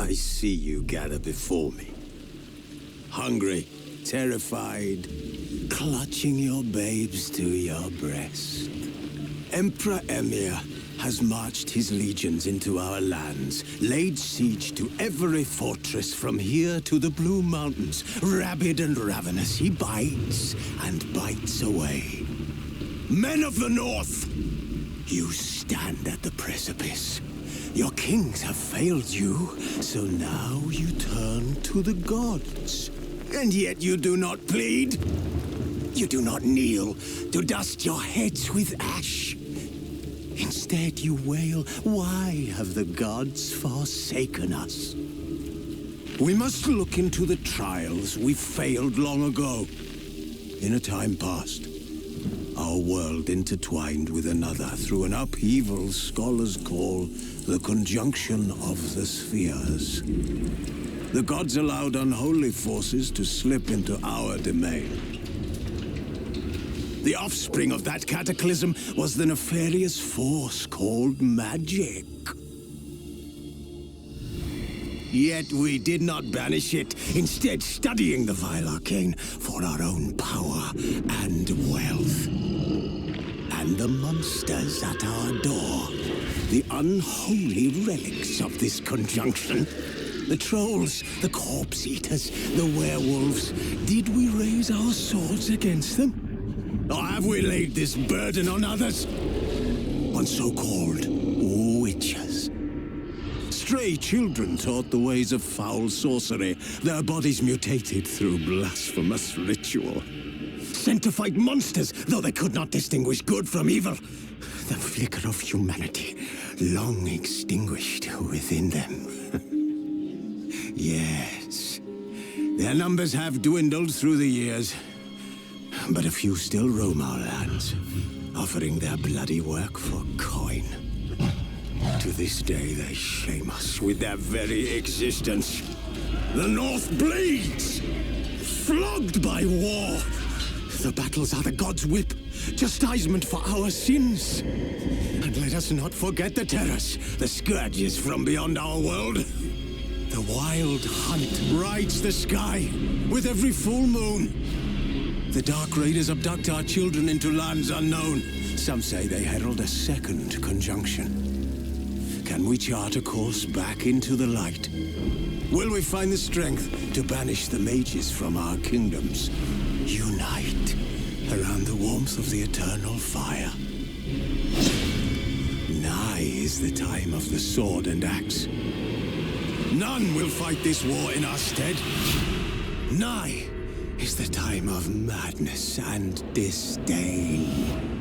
I see you gather before me. Hungry, terrified, clutching your babes to your breast. Emperor Emir has marched his legions into our lands, laid siege to every fortress from here to the Blue Mountains. Rabid and ravenous, he bites and bites away. Men of the North, you stand at the precipice. Your kings have failed you, so now you turn to the gods. And yet you do not plead. You do not kneel to dust your heads with ash. Instead you wail, why have the gods forsaken us? We must look into the trials we failed long ago. In a time past, our world intertwined with another through an upheaval scholars call the conjunction of the spheres. The gods allowed unholy forces to slip into our domain. The offspring of that cataclysm was the nefarious force called magic. Yet we did not banish it, instead studying the vile arcane for our own power and wealth. And the monsters at our door, the unholy relics of this conjunction. The trolls, the corpse eaters, the werewolves. Did we raise our swords against them? Or have we laid this burden on others? On so-called witches. Stray children taught the ways of foul sorcery, their bodies mutated through blasphemous ritual. Sent to fight monsters, though they could not distinguish good from evil. The flicker of humanity, long extinguished within them. Yes, their numbers have dwindled through the years, but a few still roam our lands, offering their bloody work for coin. To this day, they shame us with their very existence. The North bleeds, flogged by war. The battles are the gods' whip, chastisement for our sins. And let us not forget the terrors, the scourges from beyond our world. The wild hunt rides the sky with every full moon. The dark raiders abduct our children into lands unknown. Some say they herald a second conjunction. Can we chart a course back into the light? Will we find the strength to banish the mages from our kingdoms? Unite around the warmth of the eternal fire. Nigh is the time of the sword and axe. None will fight this war in our stead. Nigh is the time of madness and disdain.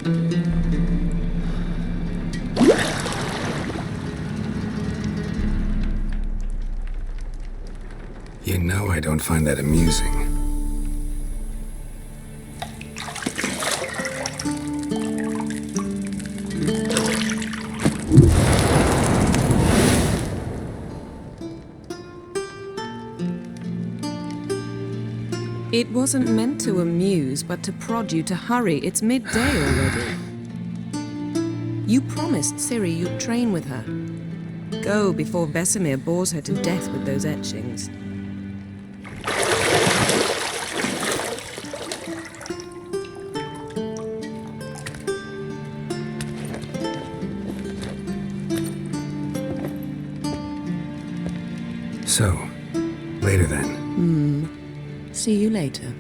You know I don't find that amusing. It wasn't meant to amuse, but to prod you to hurry. It's midday already. You promised Ciri you'd train with her. Go before Vesemir bores her to death with those etchings. So, later then. See you later.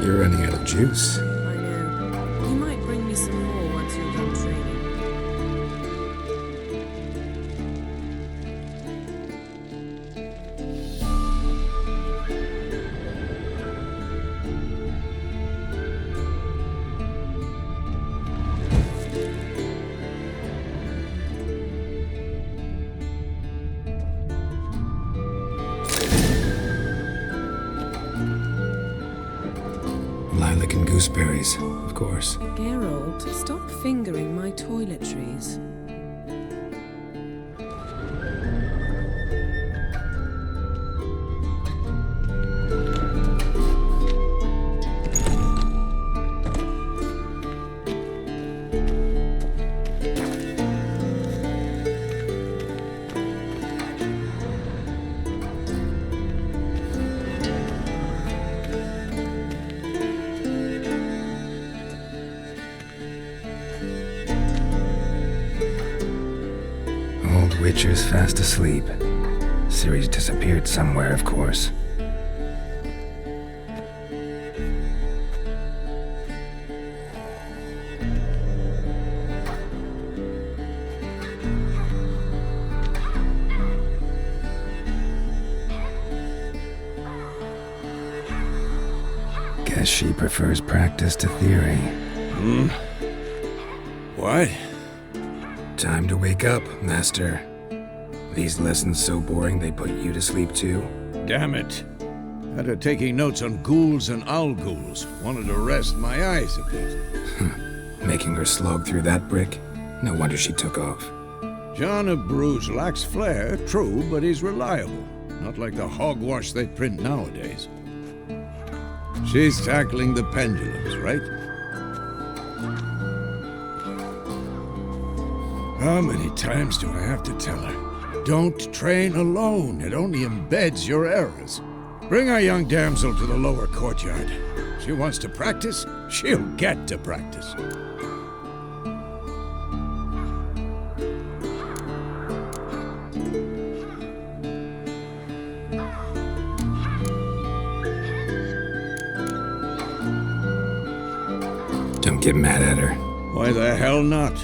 You're running out of juice. I know. You might bring me some more once you're done training. Lilac and gooseberries, of course. Geralt, stop fingering my toiletries. Witcher's fast asleep. Ciri's disappeared somewhere, of course. Guess she prefers practice to theory. What? Time to wake up, Master. These lessons so boring they put you to sleep too? Damn it. Had her taking notes on ghouls and owl ghouls. Wanted to rest my eyes a bit. Making her slog through that brick? No wonder she took off. John of Bruges lacks flair, true, but he's reliable. Not like the hogwash they print nowadays. She's tackling the pendulums, right? How many times do I have to tell her? Don't train alone. It only embeds your errors. Bring our young damsel to the lower courtyard. She wants to practice, she'll get to practice. Don't get mad at her. Why the hell not?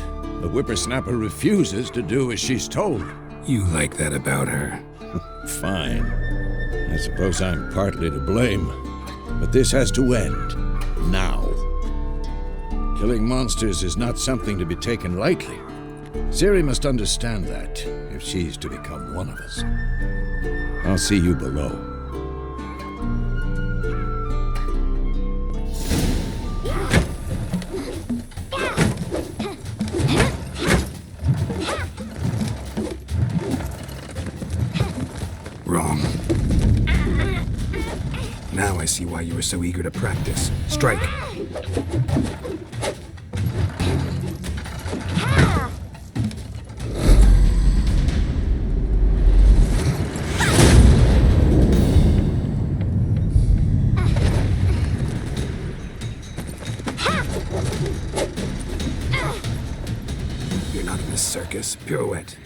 The whippersnapper refuses to do as she's told. You like that about her. Fine. I suppose I'm partly to blame. But this has to end. Now. Killing monsters is not something to be taken lightly. Ciri must understand that. if she's to become one of us. I'll see you below. Wrong. Now I see why you were so eager to practice. Strike. You're not in a circus. Pirouette.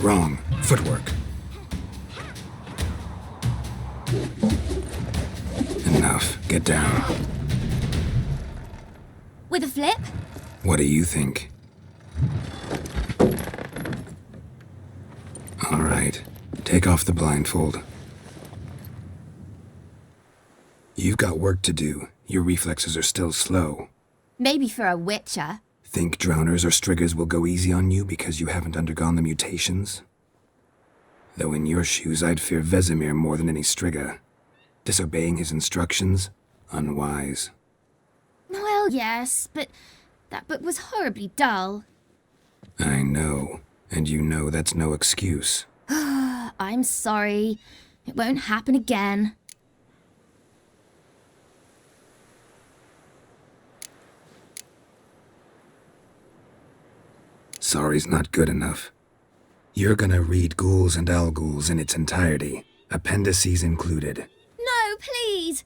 Wrong. Footwork. Enough. Get down. With a flip? What do you think? All right. Take off the blindfold. You've got work to do. Your reflexes are still slow. Maybe for a witcher. Think drowners or striggers will go easy on you because you haven't undergone the mutations? Though in your shoes, I'd fear Vesemir more than any strigger. Disobeying his instructions? Unwise. Well, yes, but that book was horribly dull. I know, and you know that's no excuse. I'm sorry. It won't happen again. Sorry's not good enough. You're gonna read Ghouls and Alghouls in its entirety, appendices included. No, please.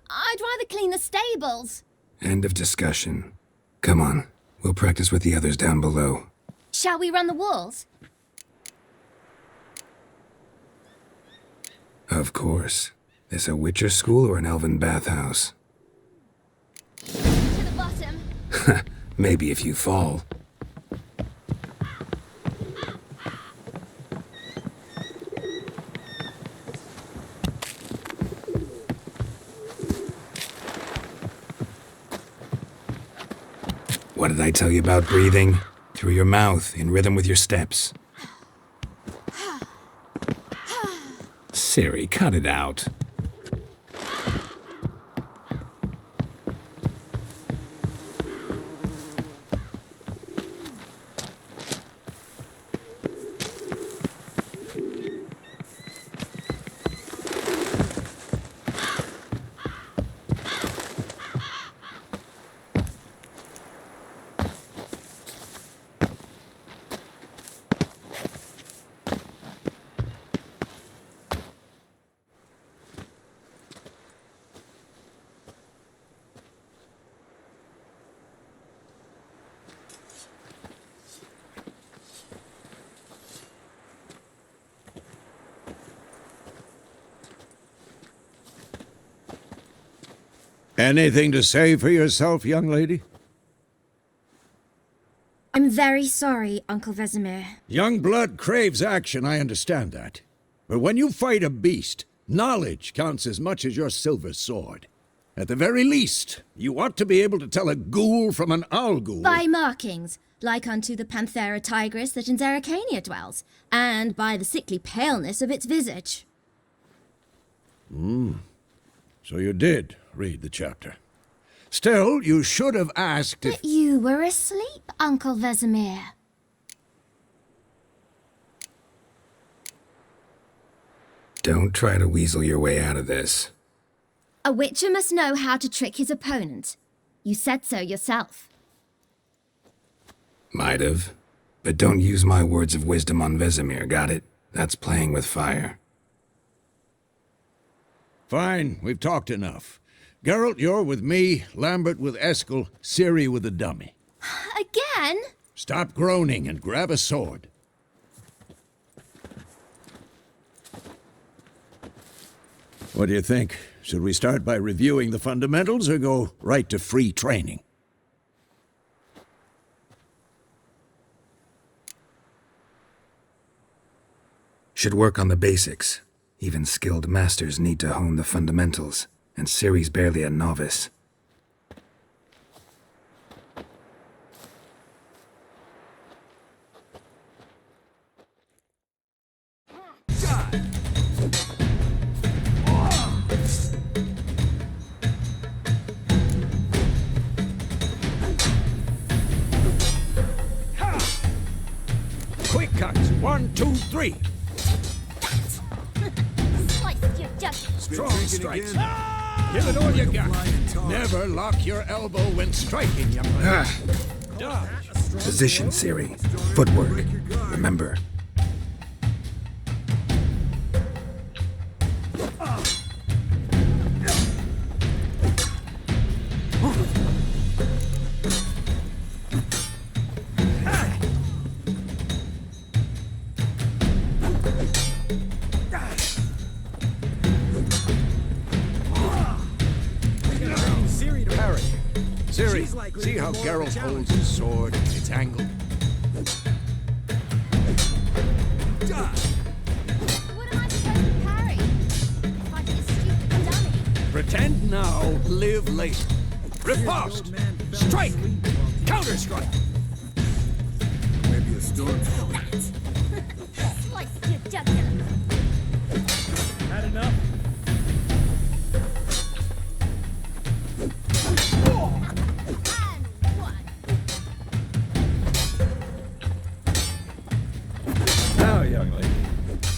I'd rather clean the stables. End of discussion. Come on, we'll practice with the others down below. Shall we run the walls? Of course. This a Witcher school or an elven bathhouse? To the bottom. Maybe if you fall. What did I tell you about breathing? Through your mouth, in rhythm with your steps. Ciri, cut it out. Anything to say for yourself, young lady? I'm very sorry, Uncle Vesemir. Young blood craves action, I understand that. But when you fight a beast, knowledge counts as much as your silver sword. At the very least, you ought to be able to tell a ghoul from an alghoul. By markings, like unto the Panthera tigris that in Zerrikania dwells, and by the sickly paleness of its visage. So you did read the chapter. Still, you should have asked if... But you were asleep, Uncle Vesemir. Don't try to weasel your way out of this. A witcher must know how to trick his opponent. You said so yourself. Might have. But don't use my words of wisdom on Vesemir, got it? That's playing with fire. Fine, we've talked enough. Geralt, you're with me, Lambert with Eskel, Ciri with the dummy. Again? Stop groaning and grab a sword. What do you think? Should we start by reviewing the fundamentals or go right to free training? Should work on the basics. Even skilled masters need to hone the fundamentals, and Ciri's barely a novice. 1, 2, 3. Sliced your justice. Strong strikes. Give it all you got. Never lock your elbow when striking, young man. Dodge. Position, Ciri. Footwork. Remember. Ciri, see how Geralt holds his sword? It's angled. What am I supposed to parry? Fighting a stupid dummy. Pretend now, live later. Riposte! Strike! Counter-strike! Maybe a storm. Sliced your jugular. Had enough? And one. Now, young lady,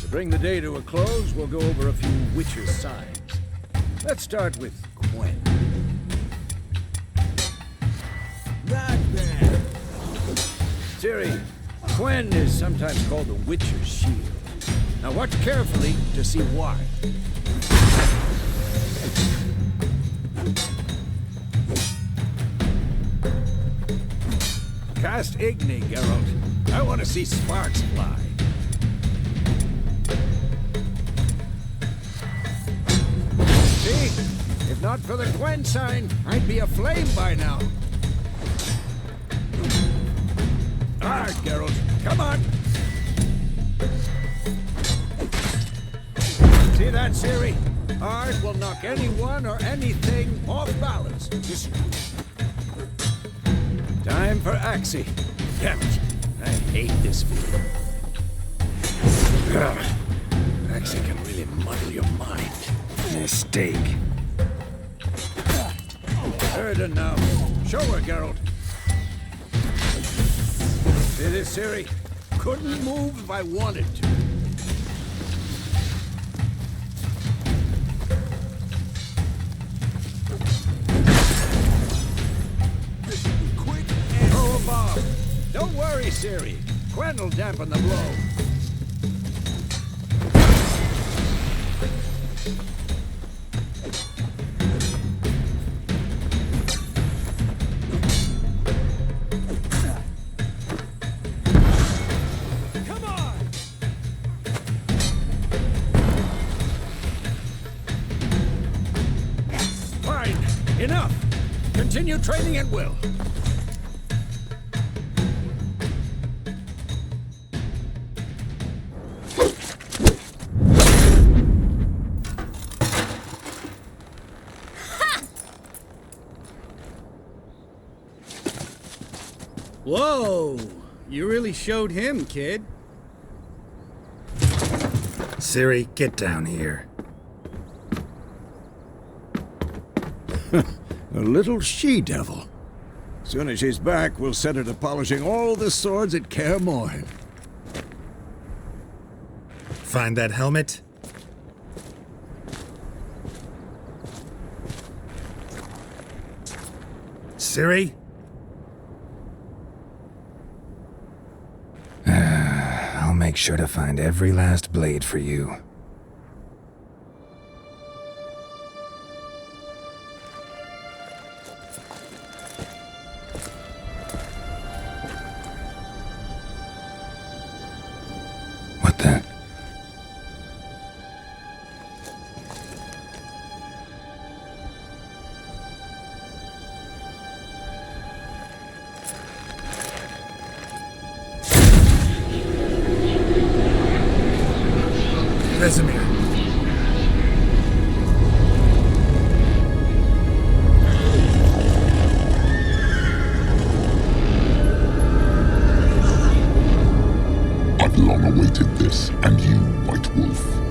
to bring the day to a close, we'll go over a few witches' signs. Let's start with Quen. Not bad. Ciri, Quen is sometimes called the Witcher's Shield. Now watch carefully to see why. Cast Igni, Geralt. I want to see sparks fly. See? If not for the Quen sign, I'd be aflame by now. Alright, Geralt. Come on. See that, Ciri? Art will knock anyone or anything off balance. Just... Time for Axie. Damn it. I hate this feeling. Ugh. Axie can really muddle your mind. Mistake. Heard enough. Show her, Geralt. See this, Ciri? Couldn't move if I wanted to. Quick Throw a bomb. Don't worry, Ciri. Quen will dampen the blow. Come on! Fine. Enough. Continue training at will. Whoa! You really showed him, kid. Ciri, get down here. A little she-devil. Soon as she's back, we'll set her to polishing all the swords at Kaer Morhen. Find that helmet? Ciri? I'll make sure to find every last blade for you. What the? Vesemir. I've long awaited this, and you, White Wolf.